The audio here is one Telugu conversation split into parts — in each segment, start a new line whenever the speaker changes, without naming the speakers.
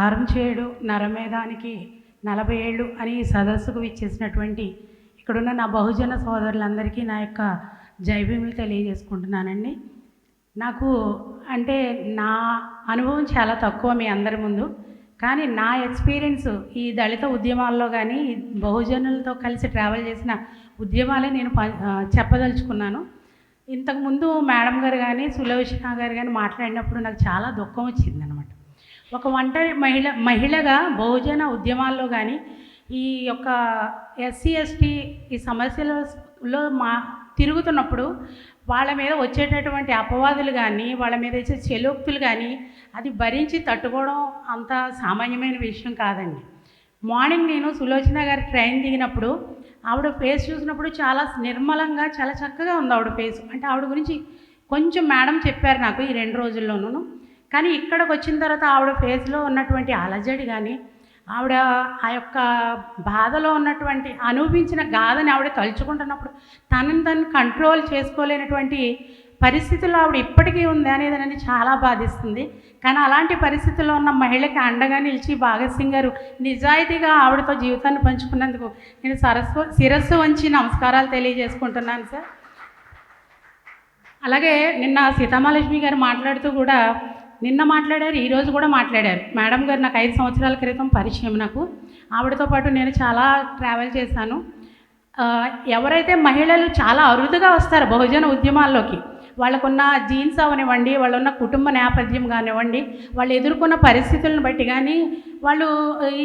కారంచేడు నరమేధానికి 40 ఏళ్ళు అని సదస్సుకు విచ్చేసినటువంటి ఇక్కడున్న నా బహుజన సోదరులందరికీ నా యొక్క జైభీములు తెలియజేసుకుంటున్నానండి. నాకు అంటే నా అనుభవం చాలా తక్కువ మీ అందరి ముందు, కానీ నా ఎక్స్పీరియన్స్ ఈ దళిత ఉద్యమాల్లో కానీ బహుజనులతో కలిసి ట్రావెల్ చేసిన ఉద్యమాలే నేను చెప్పదలుచుకున్నాను. ఇంతకుముందు మేడం గారు కానీ సులోచన గారు కానీ మాట్లాడినప్పుడు నాకు చాలా దుఃఖం వచ్చిందనమాట. ఒక ఒంటరి మహిళగా బహుజన ఉద్యమాల్లో కానీ ఈ యొక్క ఎస్సీ ఎస్టీ ఈ సమస్యలలో తిరుగుతున్నప్పుడు వాళ్ళ మీద వచ్చేటటువంటి అపవాదులు కానీ వాళ్ళ మీద వచ్చే చెలోక్తులు కానీ అది భరించి తట్టుకోవడం అంత సామాన్యమైన విషయం కాదండి. మార్నింగ్ నేను సులోచన గారి ట్రైన్ దిగినప్పుడు ఆవిడ ఫేస్ చూసినప్పుడు చాలా నిర్మలంగా చాలా చక్కగా ఉంది ఆవిడ ఫేస్. అంటే ఆవిడ గురించి కొంచెం మేడం చెప్పారు నాకు ఈ 2 రోజుల్లోనూ. కానీ ఇక్కడికి వచ్చిన తర్వాత ఆవిడ ఫేస్లో ఉన్నటువంటి అలజడి కానీ ఆవిడ ఆ యొక్క బాధలో ఉన్నటువంటి అనుభవించిన గాథని ఆవిడ తలుచుకుంటున్నప్పుడు తనని తను కంట్రోల్ చేసుకోలేనటువంటి పరిస్థితుల్లో ఆవిడ ఇప్పటికీ ఉంది అనేది నన్ను చాలా బాధిస్తుంది. కానీ అలాంటి పరిస్థితుల్లో ఉన్న మహిళకి అండగా నిలిచి భగత్ సింగ్ గారు నిజాయితీగా ఆవిడతో జీవితాన్ని పంచుకున్నందుకు నేను శిరస్సు వంచి నమస్కారాలు తెలియజేసుకుంటున్నాను సార్. అలాగే నిన్న సీతామహాలక్ష్మి గారు మాట్లాడుతూ కూడా నిన్న మాట్లాడారు, ఈరోజు కూడా మాట్లాడారు. మేడం గారు నాకు 5 సంవత్సరాల క్రితం పరిచయం. నాకు ఆవిడతో పాటు నేను చాలా ట్రావెల్ చేశాను. ఎవరైతే మహిళలు చాలా అరుదుగా వస్తారు బహుజన ఉద్యమాల్లోకి, వాళ్ళకున్న జీన్స్ అవనివ్వండి, వాళ్ళున్న కుటుంబ నేపథ్యం కానివ్వండి, వాళ్ళు ఎదుర్కొన్న పరిస్థితులను బట్టి కానీ వాళ్ళు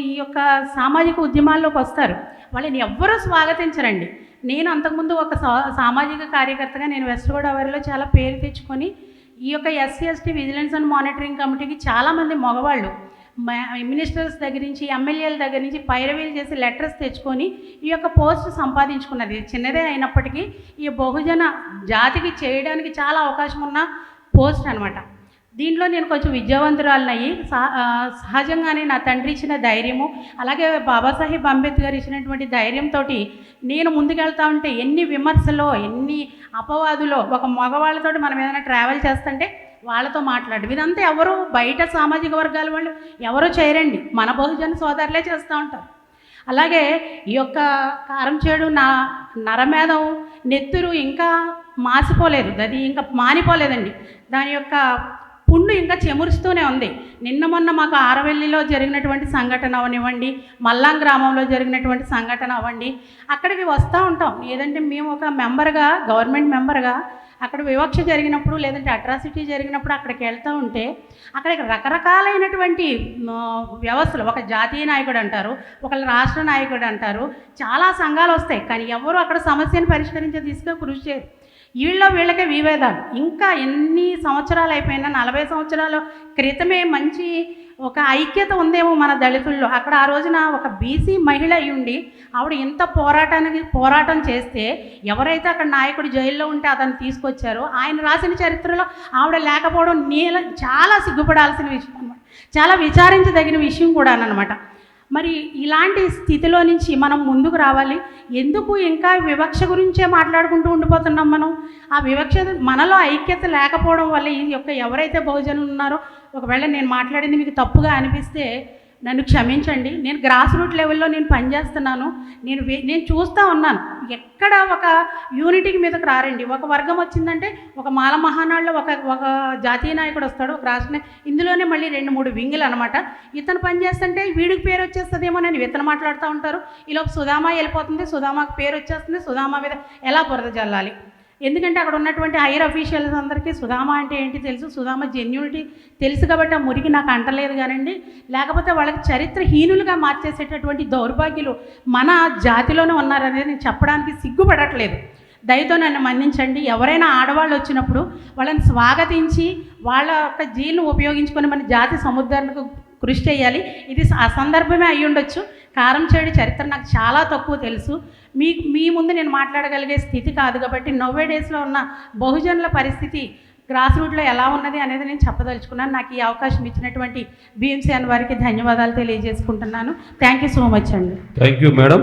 ఈ యొక్క సామాజిక ఉద్యమాల్లోకి వస్తారు. వాళ్ళని ఎవ్వరూ స్వాగతించరండి. నేను అంతకుముందు ఒక సామాజిక కార్యకర్తగా నేను వెస్ట్ గోదావరిలో చాలా పేరు తెచ్చుకొని ఈ యొక్క SC ST vigilance and monitoring కమిటీకి చాలామంది మగవాళ్ళు మినిస్టర్స్ దగ్గర నుంచి ఎమ్మెల్యేల దగ్గర నుంచి పైరవీలు చేసి లెటర్స్ తెచ్చుకొని ఈ యొక్క పోస్ట్ సంపాదించుకున్నది. చిన్నదే అయినప్పటికీ ఈ బహుజన జాతికి చేయడానికి చాలా అవకాశం ఉన్న పోస్ట్ అనమాట. దీంట్లో నేను కొంచెం విద్యావంతురాలనయ్యి సహజంగానే నా తండ్రి ఇచ్చిన ధైర్యము, అలాగే బాబాసాహెబ్ అంబేద్కర్ ఇచ్చినటువంటి ధైర్యంతో నేను ముందుకెళ్తా ఉంటే ఎన్ని విమర్శలో ఎన్ని అపవాదులో ఒక మగవాళ్ళతో మనం ఏదైనా ట్రావెల్ చేస్తుంటే వాళ్ళతో మాట్లాడు ఇదంతా ఎవరు బయట సామాజిక వర్గాల వాళ్ళు ఎవరో చేయరండి, మన బహుజన సోదరులే చేస్తూ ఉంటారు. అలాగే ఈ యొక్క కారంచేడు నరమేధం నెత్తురు ఇంకా మాసిపోలేదు, అది ఇంకా మానిపోలేదండి. దాని యొక్క పుండు ఇంకా చెమురుస్తూనే ఉంది. నిన్న మొన్న మాకు ఆరవెల్లిలో జరిగినటువంటి సంఘటన అవనివ్వండి, మల్లాం గ్రామంలో జరిగినటువంటి సంఘటన అవ్వండి, అక్కడికి వస్తూ ఉంటాం. ఏదంటే మేము ఒక మెంబర్గా గవర్నమెంట్ మెంబర్గా అక్కడ వివక్ష జరిగినప్పుడు లేదంటే అట్రాసిటీ జరిగినప్పుడు అక్కడికి వెళ్తూ ఉంటే అక్కడికి రకరకాలైనటువంటి వ్యవస్థలు, ఒక జాతీయ నాయకుడు అంటారు, ఒకళ్ళు రాష్ట్ర నాయకుడు అంటారు, చాలా సంఘాలు వస్తాయి. కానీ ఎవరు అక్కడ సమస్యను పరిష్కరించే దిశగా కృషి చేయరు. వీళ్ళకే విభేదాలు. ఇంకా ఎన్ని సంవత్సరాలు అయిపోయినా 40 సంవత్సరాల క్రితమే మంచి ఒక ఐక్యత ఉందేమో మన దళితుల్లో. అక్కడ ఆ రోజున ఒక బీసీ మహిళ అయి ఉండి ఆవిడ ఇంత పోరాటం చేస్తే ఎవరైతే అక్కడ నాయకుడు జైల్లో ఉంటే అతను తీసుకొచ్చారో ఆయన రాసిన చరిత్రలో ఆవిడ లేకపోవడం చాలా సిగ్గుపడాల్సిన విషయం అనమాట, చాలా విచారించదగిన విషయం కూడా అనమాట. మరి ఇలాంటి స్థితిలో నుంచి మనం ముందుకు రావాలి. ఎందుకు ఇంకా వివక్ష గురించే మాట్లాడుకుంటూ ఉండిపోతున్నాం మనం? ఆ వివక్ష మనలో ఐక్యత లేకపోవడం వల్ల ఈ యొక్క ఎవరైతే బహుజనులు ఉన్నారో, ఒకవేళ నేను మాట్లాడింది మీకు తప్పుగా అనిపిస్తే నన్ను క్షమించండి. నేను గ్రాస్ రూట్ లెవెల్లో నేను పనిచేస్తున్నాను. నేను చూస్తూ ఉన్నాను ఎక్కడ ఒక యూనిటీకి మీదకి రారండి. ఒక వర్గం వచ్చిందంటే ఒక మాల మహానాడులో ఒక జాతీయ నాయకుడు వస్తాడు, ఒక రాష్ట్ర ఇందులోనే మళ్ళీ 2-3 వింగులు అనమాట. ఇతను పనిచేస్తుంటే వీడికి పేరు వచ్చేస్తుందేమోనని ఇతను మాట్లాడుతూ ఉంటారు. ఈలోపు సుధామ వెళ్ళిపోతుంది, సుధామకు పేరు వచ్చేస్తుంది, సుధామ మీద ఎలా బురద జల్లాలి. ఎందుకంటే అక్కడ ఉన్నటువంటి హైయర్ అఫీషియల్స్ అందరికీ సుధామ అంటే ఏంటి తెలుసు, సుధామ జెన్యూనిటీ తెలుసు కాబట్టి ఆ మురికి నాకు అంటలేదు కానండి. లేకపోతే వాళ్ళకి చరిత్రహీనులుగా మార్చేసేటటువంటి దౌర్భాగ్యులు మన జాతిలోనే ఉన్నారనేది నేను చెప్పడానికి సిగ్గుపడట్లేదు. దయతో నన్ను మన్నించండి. ఎవరైనా ఆడవాళ్ళు వచ్చినప్పుడు వాళ్ళని స్వాగతించి వాళ్ళ యొక్క జీలను ఉపయోగించుకొని మన జాతి సముద్రానికి కృషి చేయాలి. ఇది ఆ సందర్భమే అయ్యి ఉండొచ్చు. కారంచేడు చరిత్ర నాకు చాలా తక్కువ తెలుసు. మీ ముందు నేను మాట్లాడగలిగే స్థితి కాదు కాబట్టి నోవే డేస్లో ఉన్న బహుజనుల పరిస్థితి గ్రాస్ రూట్లో ఎలా ఉన్నది అనేది నేను చెప్పదలుచుకున్నాను. నాకు ఈ అవకాశం ఇచ్చినటువంటి భీమ్సేన్ వారికి ధన్యవాదాలు తెలియజేసుకుంటున్నాను. థ్యాంక్ యూ సో మచ్ అండి.
Thank you madam.